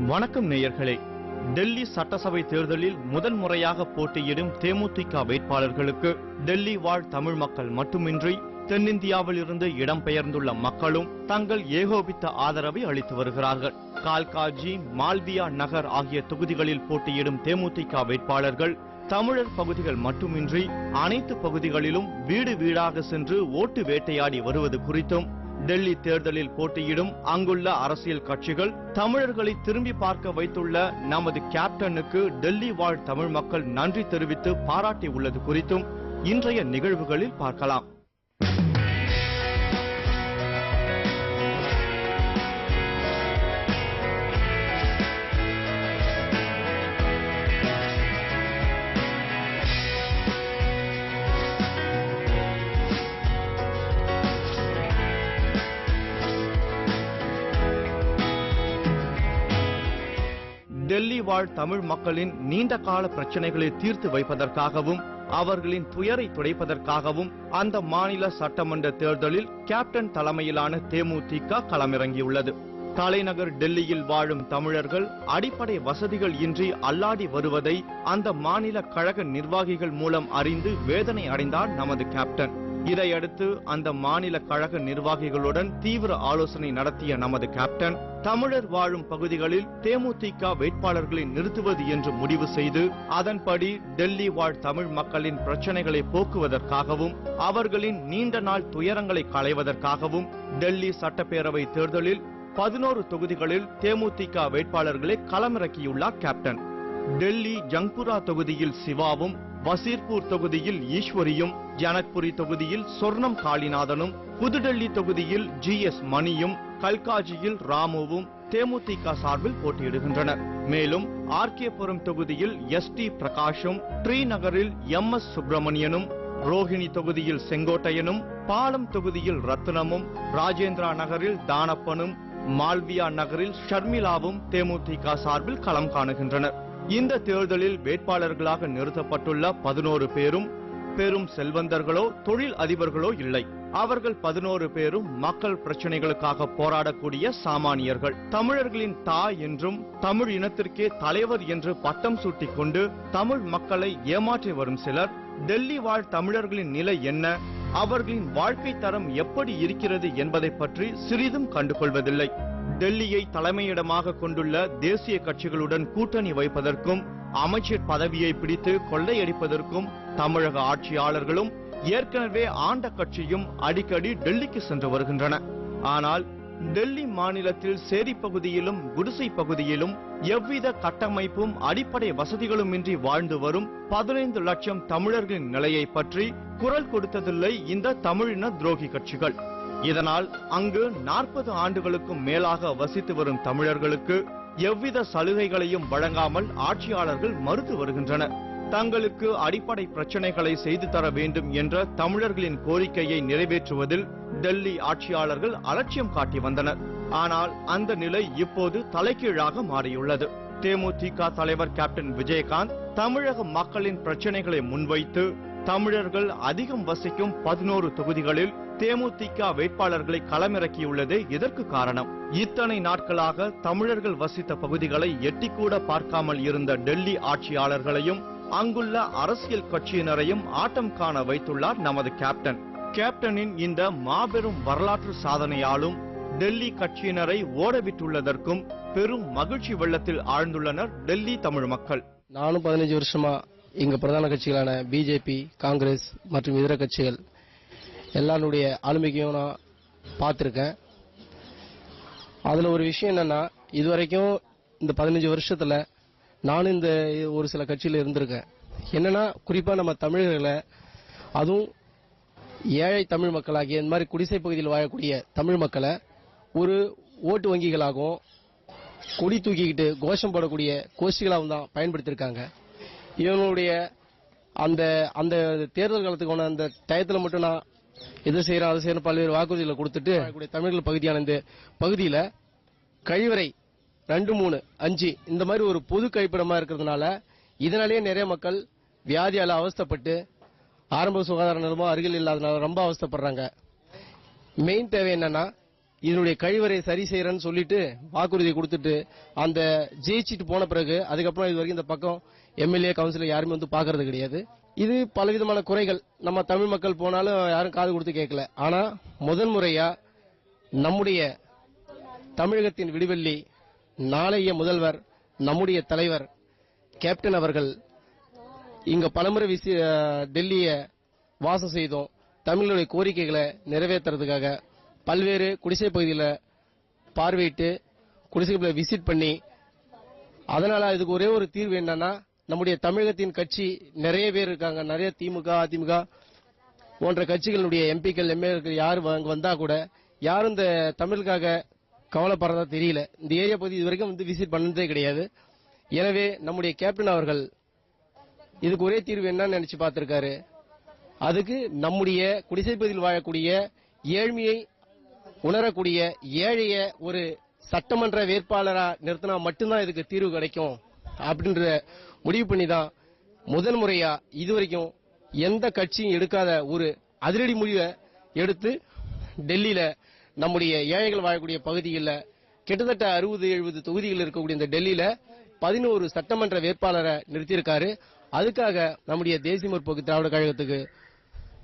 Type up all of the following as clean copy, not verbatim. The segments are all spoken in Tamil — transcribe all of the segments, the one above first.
வணக்கம் நேயர்களே. டெல்லி சட்டசபை தேர்தலில் முதன்முறையாக போட்டியிடும் தேமுதிக வேட்பாளர்களுக்கு டெல்லி வாழ் தமிழ் மக்கள் மட்டுமின்றி தென்னிந்தியாவில் இருந்து இடம்பெயர்ந்துள்ள மக்களும் தங்கள் ஏகோபித்த ஆதரவை அளித்து வருகிறார்கள். கால்காஜி, மால்வியா நகர் ஆகிய தொகுதிகளில் போட்டியிடும் தேமுதிக வேட்பாளர்கள் தமிழர் பகுதிகள் மட்டுமின்றி அனைத்து பகுதிகளிலும் வீடு வீடாக சென்று ஓட்டு வேட்டையாடி வருவது குறித்தும், டெல்லி தேர்தலில் போட்டியிடும் அங்குள்ள அரசியல் கட்சிகள் தமிழர்களை திரும்பி பார்க்க வைத்துள்ள நமது கேப்டனுக்கு டெல்லி வாழ் தமிழ் மக்கள் நன்றி தெரிவித்து பாராட்டி உள்ளது குறித்தும் இன்றைய நிகழ்வுகளில் பார்க்கலாம். டெல்லி வாழ் தமிழ் மக்களின் நீண்ட கால பிரச்சனைகளை தீர்த்து வைப்பதற்காகவும் அவர்களின் துயரை துடைப்பதற்காகவும் அந்த மாநில சட்டமன்ற தேர்தலில் கேப்டன் தலைமையிலான தேமுதிக களமிறங்கியுள்ளது. தலைநகர் டெல்லியில் வாழும் தமிழர்கள் அடிப்படை வசதிகள் இன்றி அல்லாடி வருவதை அந்த மாநில கழக நிர்வாகிகள் மூலம் அறிந்து வேதனை அடைந்தார் நமது கேப்டன். இதையடுத்து அந்த மாநில கழக நிர்வாகிகளுடன் தீவிர ஆலோசனை நடத்திய நமது கேப்டன் தமிழர் வாழும் பகுதிகளில் தேமுதிக வேட்பாளர்களை நிறுத்துவது என்று முடிவு செய்து அதன்படி டெல்லி வாழ் தமிழ் மக்களின் பிரச்சனைகளை போக்குவதற்காகவும் அவர்களின் நீண்ட நாள் துயரங்களை களைவதற்காகவும் டெல்லி சட்டப்பேரவை தேர்தலில் 11 தொகுதிகளில் தேமுதிக வேட்பாளர்களை களமிறக்கியுள்ளார் கேப்டன். டெல்லி ஜங்புரா தொகுதியில் சிவாவும், வசீர்பூர் தொகுதியில் ஈஸ்வரியும், ஜனக்புரி தொகுதியில் சொர்ணம் காளிநாதனும், புதுடெல்லி தொகுதியில் GS மணியும், கல்காஜியில் ராமுவும் தேமுதிக சார்பில் போட்டியிடுகின்றனர். மேலும் RK-புரம் தொகுதியில் ST பிரகாஷும், ஸ்ரீநகரில் MS சுப்பிரமணியனும், ரோஹிணி தொகுதியில் செங்கோட்டையனும், பாலம் தொகுதியில் ரத்னமும், ராஜேந்திரா நகரில் தானப்பனும், மால்வியா நகரில் ஷர்மிளாவும் தேமுதிக சார்பில் களம் காணுகின்றனர். இந்த தேர்தலில் வேட்பாளர்களாக நிறுத்தப்பட்டுள்ள 11 பேரும் பெரும் செல்வந்தர்களோ தொழில் அதிபர்களோ இல்லை. அவர்கள் 11 பேரும் மக்கள் பிரச்சனைகளுக்காக போராடக்கூடிய சாமானியர்கள். தமிழர்களின் தாய் என்றும் தமிழ் இனத்திற்கே தலைவர் என்று பட்டம் சூட்டிக் கொண்டு தமிழ் மக்களை ஏமாற்றி வரும் சிலர் டெல்லி வாழ் தமிழர்களின் நிலை என்ன, அவர்களின் வாழ்க்கை தரம் எப்படி இருக்கிறது என்பதை பற்றி சிறிதும் கண்டுகொள்வதில்லை. டெல்லியை தலைமையிடமாக கொண்டுள்ள தேசிய கட்சிகளுடன் கூட்டணி வைப்பதற்கும் அமைச்சர் பதவியை பிடித்து கொள்ளையடிப்பதற்கும் தமிழக ஆட்சியாளர்களும் ஏற்கனவே ஆண்ட கட்சியும் அடிக்கடி டெல்லிக்கு சென்று வருகின்றன. ஆனால் டெல்லி மாநிலத்தில் சேரி பகுதியிலும் குடிசை பகுதியிலும் எவ்வித கட்டமைப்பும் அடிப்படை வசதிகளும் இன்றி வாழ்ந்து வரும் 15 லட்சம் தமிழர்களின் நிலையை பற்றி குரல் கொடுத்ததில்லை இந்த தமிழின துரோகி கட்சிகள். இதனால் அங்கு 40 ஆண்டுகளுக்கும் மேலாக வசித்து வரும் தமிழர்களுக்கு எவ்வித சலுகைகளையும் வழங்காமல் ஆட்சியாளர்கள் மறுத்து வருகின்றனர். தங்களுக்கு அடிப்படை பிரச்சனைகளை செய்து தர வேண்டும் என்ற தமிழர்களின் கோரிக்கையை நிறைவேற்றுவதில் டெல்லி ஆட்சியாளர்கள் அலட்சியம் காட்டி வந்தனர். ஆனால் அந்த நிலை இப்போது தலைகீழாக மாறியுள்ளது. தேமுதிக தலைவர் கேப்டன் விஜயகாந்த் தமிழக மக்களின் பிரச்சனைகளை முன்வைத்து தமிழர்கள் அதிகம் வசிக்கும் 11 தொகுதிகளில் தேமுதிக வேட்பாளர்களை களமிறக்கியுள்ளதே இதற்கு காரணம். இத்தனை நாட்களாக தமிழர்கள் வசித்த பகுதிகளை எட்டிக்கூட பார்க்காமல் இருந்த டெல்லி ஆட்சியாளர்களையும் அங்குள்ள அரசியல் கட்சியினரையும் ஆட்டம் காண வைத்துள்ளார் நமது கேப்டன். கேப்டனின் இந்த மாபெரும் வரலாற்று சாதனையாலும் டெல்லி கட்சியினரை ஓடவிட்டுள்ளதற்கும் பெரும் மகிழ்ச்சி வெள்ளத்தில் ஆழ்ந்துள்ளனர் டெல்லி தமிழ் மக்கள். நானும் 15 வருஷமா இங்க பிரதான கட்சிகளான பிஜேபி, காங்கிரஸ் மற்றும் இதர கட்சிகள் எல்லாருடைய ஆளுமைக்கும் நான் பார்த்திருக்கேன். அதுல ஒரு விஷயம் என்னன்னா, இதுவரைக்கும் இந்த 15 வருஷத்துல நானும் இந்த ஒரு சில கட்சியில இருந்திருக்கேன். என்னன்னா, குறிப்பா நம்ம தமிழர்களை, அதுவும் ஏழை தமிழ் மக்களாகிய இந்த மாதிரி குடிசை பகுதியில் வாழக்கூடிய தமிழ் மக்களை ஒரு ஓட்டு வங்கிகளாகவும் கொடி தூக்கிக்கிட்டு கோஷம் போடக்கூடிய கோஷ்டிகளாகவும் தான் பயன்படுத்தியிருக்காங்க. இவங்களுடைய அந்த அந்த தேர்தல் காலத்துக்கான அந்த டயத்தில் மட்டும் நான் எது செய்யறேன் அதை செய்யணும் பல்வேறு வாக்குறுதிகளை கொடுத்துட்டு தமிழர்கள் பகுதியான இந்த பகுதியில கழிவறை 2, 3, 5 இந்த மாதிரி ஒரு பொது கழிப்பிடமா இருக்கிறதுனால இதனாலேயே நிறைய மக்கள் வியாதியால அவஸ்தைப்பட்டு ஆரம்ப சுகாதார நிலையமோ அருகில் இல்லாதனால ரொம்ப அவஸ்தைப்படுறாங்க. மெயின் தேவை என்னன்னா, இதனுடைய கழிவறை சரி செய்யறேன்னு சொல்லிட்டு வாக்குறுதி கொடுத்துட்டு அந்த ஜெயிச்சிட்டு போன பிறகு அதுக்கப்புறம் இது வரைக்கும் இந்த பக்கம் எம்எல்ஏ கவுன்சிலர் யாருமே வந்து பாக்குறது கிடையாது. இது பலவிதமான குறைகள். நம்ம தமிழ் மக்கள் போனாலும் யாரும் காது கொடுத்து கேட்கல. ஆனா முதன்முறையா நம்முடைய தமிழகத்தின் விடிவெள்ளி, நாளைய முதல்வர், நம்முடைய தலைவர் கேப்டன் அவர்கள் இங்க பலமுறை டெல்லிய வாசம் செய்தோம். தமிழருடைய கோரிக்கைகளை நிறைவேற்றுறதுக்காக பல்வேறு குடிசை பகுதியில் பார்வையிட்டு குடிசைகளை விசிட் பண்ணி, அதனால இதுக்கு ஒரே ஒரு தீர்வு என்னன்னா, நம்முடைய தமிழகத்தின் கட்சி நிறைய பேர் இருக்காங்க. நிறைய திமுக, அதிமுக போன்ற கட்சிகளுடைய எம்பிக்கள், எம்எல்ஏக்கள் யாரு வந்தா கூட யாரும் இந்த தமிழுக்காக கவலைப்படுறதா தெரியல. இந்த ஏரியா பகுதி இது வரைக்கும் வந்து விசிட் பண்ணதே கிடையாது. எனவே நம்முடைய கேப்டன் அவர்கள் இதுக்கு ஒரே தீர்வு என்னன்னு நினைச்சு பார்த்திருக்காரு. அதுக்கு நம்முடைய குடிசை பகுதியில் வாழக்கூடிய ஏழ்மையை உணரக்கூடிய ஏழைய ஒரு சட்டமன்ற வேட்பாளரா நிறுத்தினா மட்டும்தான் இதுக்கு தீர்வு கிடைக்கும் அப்படின்ற முடிவு பண்ணி தான் முதல் முறையா இதுவரைக்கும் எந்த கட்சியும் எடுக்காத ஒரு அதிரடி முடிவை எடுத்து டெல்லியில நம்முடைய ஏழைகள் வாழக்கூடிய பகுதிகளில் கிட்டத்தட்ட 60-70 தொகுதிகள் இருக்கக்கூடிய இந்த டெல்லியில 11 சட்டமன்ற வேட்பாளரை நிறுத்தியிருக்காரு. அதுக்காக நம்முடைய தேசிய முற்போக்கு திராவிட கழகத்துக்கு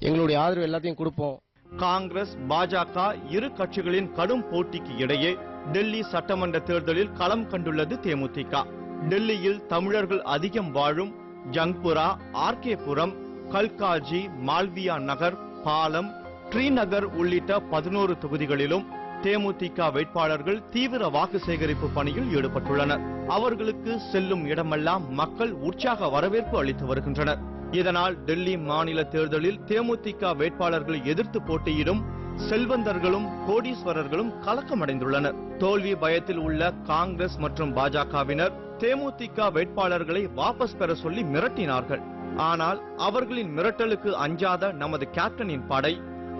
எங்களுடைய ஆதரவு எல்லாத்தையும் கொடுப்போம். காங்கிரஸ், பாஜக இரு கட்சிகளின் கடும் போட்டிக்கு இடையே டெல்லி சட்டமன்ற தேர்தலில் களம் கண்டுள்ளது தேமுதிக. டெல்லியில் தமிழர்கள் அதிகம் வாழும் ஜங்புரா, ஆர்கேபுரம், கல்காஜி, மால்வியா நகர், பாலம், ஸ்ரீநகர் உள்ளிட்ட 11 தொகுதிகளிலும் தேமுதிக வேட்பாளர்கள் தீவிர வாக்கு சேகரிப்பு பணியில் ஈடுபட்டுள்ளனர். அவர்களுக்கு செல்லும் இடமெல்லாம் மக்கள் உற்சாக வரவேற்பு அளித்து வருகின்றனர். இதனால் டெல்லி மாநில தேர்தலில் தேமுதிக வேட்பாளர்களை எதிர்த்து போட்டியிடும் செல்வந்தர்களும் கோடீஸ்வரர்களும் கலக்கமடைந்துள்ளனர். தோல்வி பயத்தில் உள்ள காங்கிரஸ் மற்றும் பாஜகவினர் தேமுதிக வேட்பாளர்களை வாபஸ் பெற சொல்லி மிரட்டினார்கள். ஆனால் அவர்களின் மிரட்டலுக்கு அஞ்சாத நமது கேப்டனின் படை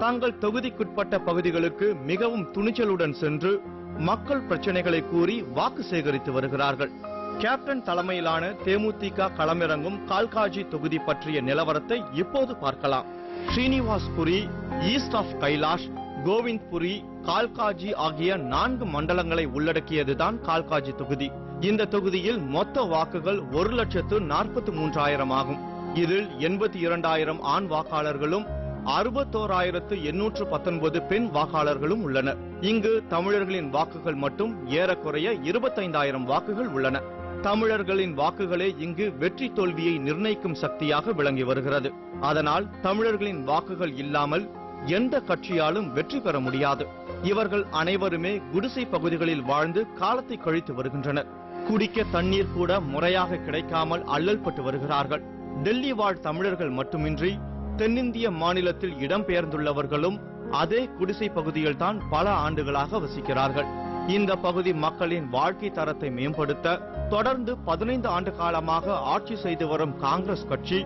தங்கள் தொகுதிக்குட்பட்ட பகுதிகளுக்கு மிகவும் துணிச்சலுடன் சென்று மக்கள் பிரச்சனைகளை கூறி வாக்கு சேகரித்து வருகிறார்கள். கேப்டன் தலைமையிலான தேமுதிக களமிறங்கும் கால்காஜி தொகுதி பற்றிய நிலவரத்தை இப்போது பார்க்கலாம். ஸ்ரீனிவாஸ்புரி, ஈஸ்ட் ஆஃப் கைலாஷ், கோவிந்த்புரி, கால்காஜி ஆகிய 4 மண்டலங்களை உள்ளடக்கியதுதான் கால்காஜி தொகுதி. இந்த தொகுதியில் மொத்த வாக்குகள் 1,43,000 ஆகும். இதில் 82,000 ஆண் வாக்காளர்களும் 61,819 பெண் வாக்காளர்களும் உள்ளனர். இங்கு தமிழர்களின் வாக்குகள் மட்டும் ஏறக்குறைய 25,000 வாக்குகள் உள்ளன. தமிழர்களின் வாக்குகளே இங்கு வெற்றி தோல்வியை நிர்ணயிக்கும் சக்தியாக விளங்கி வருகிறது. அதனால் தமிழர்களின் வாக்குகள் இல்லாமல் எந்த கட்சியாலும் வெற்றி பெற முடியாது. இவர்கள் அனைவருமே குடிசை பகுதிகளில் வாழ்ந்து காலத்தை கழித்து வருகின்றனர். குடிக்க தண்ணீர் கூட முறையாக கிடைக்காமல் அல்லல் பட்டு வருகிறார்கள். டெல்லி வாழ் தமிழர்கள் மட்டுமின்றி தென்னிந்திய மாநிலத்தில் இடம்பெயர்ந்துள்ளவர்களும் அதே குடிசை பகுதியில் தான் பல ஆண்டுகளாக வசிக்கிறார்கள். இந்த பகுதி மக்களின் வாழ்க்கை தரத்தை மேம்படுத்த தொடர்ந்து 15 ஆண்டு காலமாக ஆட்சி செய்து வரும் காங்கிரஸ் கட்சி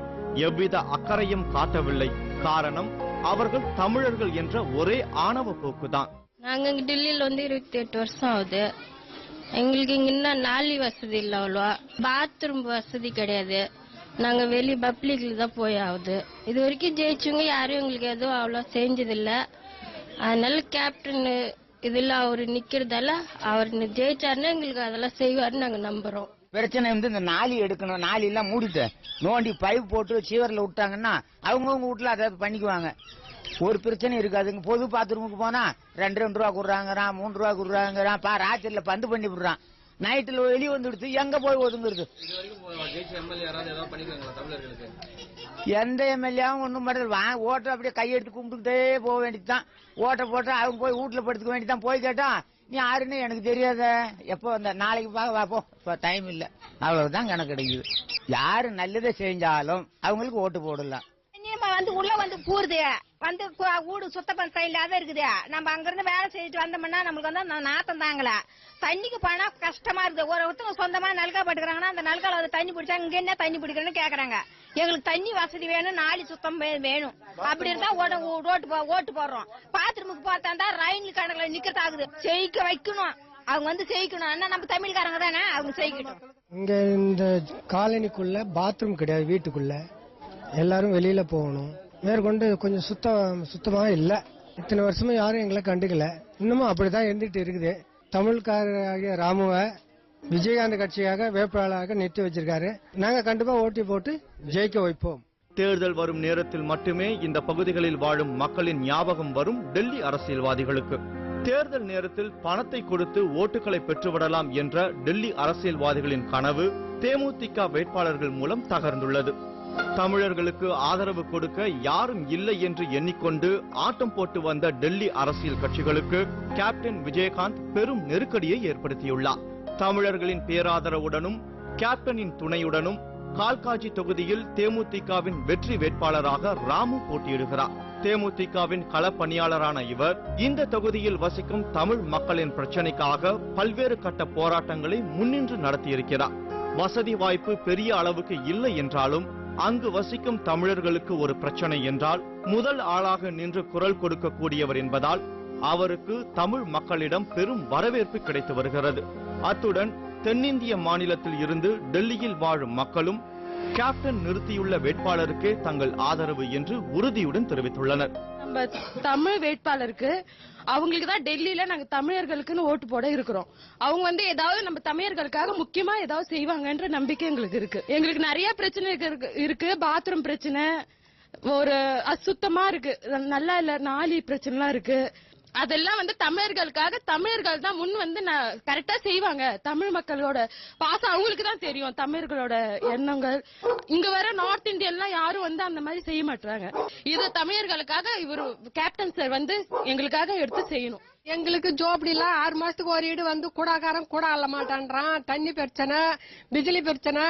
எவ்வித அக்கறையும் காட்டவில்லை. காரணம், அவர்கள் தமிழர்கள் என்ற ஒரே ஆணவ போக்குதான். நாங்க டெல்லியில 28 வருஷம் ஆகுது. எங்களுக்கு இங்க இன்னும் நாளி வசதி இல்ல, அவ்வளவா பாத்ரூம் வசதி கிடையாது. நாங்க வெளியே பப்ளிக்ல தான் போய் ஆகுது. இது வரைக்கும் ஜெயிச்சவங்க யாரும் எங்களுக்கு எதுவும் அவ்வளோ செஞ்சதில்ல. அதனால கேப்டன் இதுல அவரு நிக்கிறதால அவர் ஜெயிச்சாருன்னா எங்களுக்கு அதெல்லாம் செய்வாருன்னு நாங்க நம்புறோம். பிரச்சனை வந்து இந்த நாளி எடுக்கணும். நாளி எல்லாம் மூடிட்டு நோண்டி பைப் போட்டு சீவரில் விட்டாங்கன்னா அவங்கவுங்க வீட்டுல அதை பண்ணிக்குவாங்க. ஒரு பிரச்சனை இருக்காதுங்க. பொது பாத்ரூமுக்கு போனா 2 ரூபா கொடுறாங்கிறான், 3 ரூபா கொடுறாங்கிறான். ராத்திரில பந்து பண்ணி விடுறான். நைட்டுல வெளியே வந்துடுது, எங்க போய் ஒதுங்குறது? எந்த எம்எல்ஏவும் ஒன்றும் பண்ணுறது. ஓட்டை அப்படியே கையெடுத்து கும்பிட்டுக்கிட்டே போக வேண்டியதுதான். ஓட்டை போட்டு அவங்க போய் வீட்டுல படுத்துக்க வேண்டியதான். போய் கேட்டா நீ யாருன்னு எனக்கு தெரியாத, எப்போ வந்த நாளைக்கு பார்ப்போம், இப்போ டைம் இல்லை, அவ்வளவுதான் கணக்கு கிடைக்குது. யாரு நல்லதை செஞ்சாலும் அவங்களுக்கு ஓட்டு போடலாம். வந்து உள்ள வந்து பூருது வந்து வீடு சுத்தம் இல்லாத இருக்குது. நம்ம அங்க இருந்து வேலை செஞ்சுட்டு வந்தோம்னா நம்மளுக்கு வந்து நாத்தம் தாங்கல. தண்ணிக்கு போனா கஷ்டமா இருக்குது. ஒருத்தவங்க சொந்தமா நல்கா பட்டுக்கிறாங்கன்னா அந்த நல்கால வந்து தண்ணி பிடிச்சா இங்க என்ன தண்ணி பிடிக்கிறேன்னு கேக்குறாங்க. எங்களுக்கு தண்ணி வசதி வேணும், நாளி சுத்தம் வேணும். அப்படி இருந்தா ஓட்டு போடுறோம். பாத்ரூமுக்கு பார்த்தா ரயில் கணக்குல நிக்கிறதாகுது. செய்க வைக்கணும், அவங்க வந்து செய்யணும். ஆனா நம்ம தமிழ்காரங்க தானே, அவங்க செய்யணும். இங்க இந்த காலனிக்குள்ள பாத்ரூம் கிடையாது. வீட்டுக்குள்ள எல்லாரும் வெளியில போகணும். மேற்கொண்டு கொஞ்சம் சுத்தமா இல்ல. இத்தனை வருஷமா யாரும் எங்களை கண்டுக்கல. இன்னமும் அப்படிதான் இருந்துட்டு இருக்குது. தமிழ்காரராகிய ராமுவை விஜயகாந்த் கட்சியாக வேட்பாளராக நிறுத்தி வச்சிருக்காரு. நாங்க கண்டிப்பா ஓட்டி போட்டு ஜெயிக்க வைப்போம். தேர்தல் வரும் நேரத்தில் மட்டுமே இந்த பகுதிகளில் வாழும் மக்களின் ஞாபகம் வரும் டெல்லி அரசியல்வாதிகளுக்கு. தேர்தல் நேரத்தில் பணத்தை கொடுத்து ஓட்டுகளை பெற்றுவிடலாம் என்ற டெல்லி அரசியல்வாதிகளின் கனவு தேமுதிக வேட்பாளர்கள் மூலம் தகர்ந்துள்ளது. தமிழர்களுக்கு ஆதரவு கொடுக்க யாரும் இல்லை என்று எண்ணிக்கொண்டு ஆட்டம் போட்டு வந்த டெல்லி அரசியல் கட்சிகளுக்கு கேப்டன் விஜயகாந்த் பெரும் நெருக்கடியை ஏற்படுத்தியுள்ளார். தமிழர்களின் பேராதரவுடனும் கேப்டனின் துணையுடனும் கால்காஜி தொகுதியில் தேமுதிகவின் வெற்றி வேட்பாளராக ராமு போட்டியிடுகிறார். தேமுதிகவின் களப்பணியாளரான இவர் இந்த தொகுதியில் வசிக்கும் தமிழ் மக்களின் பிரச்சனைக்காக பல்வேறு கட்ட போராட்டங்களை முன்னின்று நடத்தியிருக்கிறார். வசதி வாய்ப்பு பெரிய அளவுக்கு இல்லை என்றாலும் அங்கு வசிக்கும் தமிழர்களுக்கு ஒரு பிரச்சனை என்றால் முதல் ஆளாக நின்று குரல் கொடுக்கக்கூடியவர் என்பதால் அவருக்கு தமிழ் மக்களிடம் பெரும் வரவேற்பு கிடைத்து வருகிறது. அத்துடன் தென்னிந்திய மாநிலத்தில் இருந்து டெல்லியில் வாழும் மக்களும் கேப்டன் நிறுத்தியுள்ள வேட்பாளருக்கே தங்கள் ஆதரவு என்று உறுதியுடன் தெரிவித்துள்ளனர். நம்ம தமிழ் வேட்பாளருக்கு அவங்களுக்கு தான் டெல்லியில நாங்க தமிழர்களுக்குன்னு ஓட்டு போட இருக்கிறோம். அவங்க ஏதாவது நம்ம தமிழர்களுக்காக முக்கியமா ஏதாவது செய்வாங்கன்ற நம்பிக்கை எங்களுக்கு இருக்கு. எங்களுக்கு நிறைய பிரச்சனை இருக்கு. பாத்ரூம் பிரச்சனை, ஒரு அசுத்தமா இருக்கு, நல்லா இல்ல, நாலி பிரச்சனை எல்லாம் இருக்கு. அதெல்லாம் தமிழர்களுக்காக தமிழர்கள் தான் முன் கரெக்டா செய்வாங்க. தமிழ் மக்களோட பாசம் அவங்களுக்கு தான் தெரியும், தமிழர்களோட எண்ணங்கள். இங்க வர நார்த் இந்தியன்லாம் யாரும் அந்த மாதிரி செய்ய மாட்டாங்க. இது தமிழர்களுக்காக இவரு கேப்டன் சார் எங்களுக்காக எடுத்து செய்யணும். எங்களுக்கு ஜோப்படில 6 மாசத்துக்கு ஒரு வீடு கூடாக்காரன் கூட அல்ல மாட்டான்றான். தண்ணி பிரச்சனை, பிஜிலி பிரச்சனை.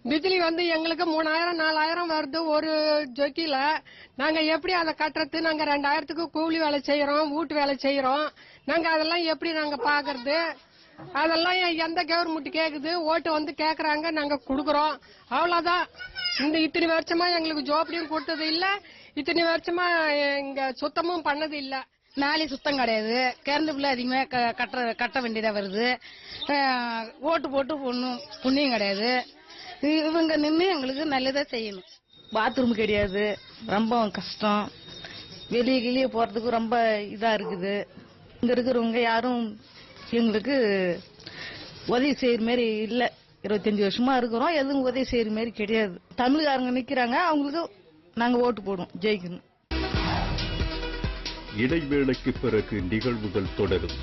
பிஜிலி எங்களுக்கு 3000 4000 வருது ஒரு ஜொக்கில. நாங்க எப்படி அதை கட்டுறது? நாங்க 2000க்கு கூலி வேலை செய்யறோம், வீட்டு வேலை செய்யறோம். நாங்க அதெல்லாம் எப்படி நாங்க பாக்குறது? அதெல்லாம் எந்த கவர்மெண்ட் கேக்குது? ஓட்டு கேக்குறாங்க, நாங்க குடுக்கறோம், அவ்வளவுதான். இத்தனை வருஷமா எங்களுக்கு ஜோப்படியும் கொடுத்தது இல்ல, இத்தனை வருஷமா இங்க சுத்தமும் பண்ணது இல்ல. நாளை சுத்தம் கிடையாது, கரண்ட் பில் அதிகமா கட்ட வேண்டியதா வருது. ஓட்டு போட்டு புண்ணியம் கிடையாது. இவங்க நின்று எங்களுக்கு நல்லதா செய்யணும். பாத்ரூம் கிடையாது, ரொம்ப கஷ்டம். வெளியே போறதுக்கு ரொம்ப இதா இருக்குது. இங்க இருக்கிறவங்க யாரும் எங்களுக்கு உதவி செய்யற மாதிரி இல்ல. 25 வருஷமா இருக்கிறோம், எதுவும் உதவி செய்யற மாதிரி கிடையாது. தமிழ்காரங்க நிக்கிறாங்க, அவங்களுக்கு நாங்க ஓட்டு போடுவோம், ஜெயிக்கணும். இடைவேளைக்கு பிறகு நிகழ்வுகள் தொடரும்.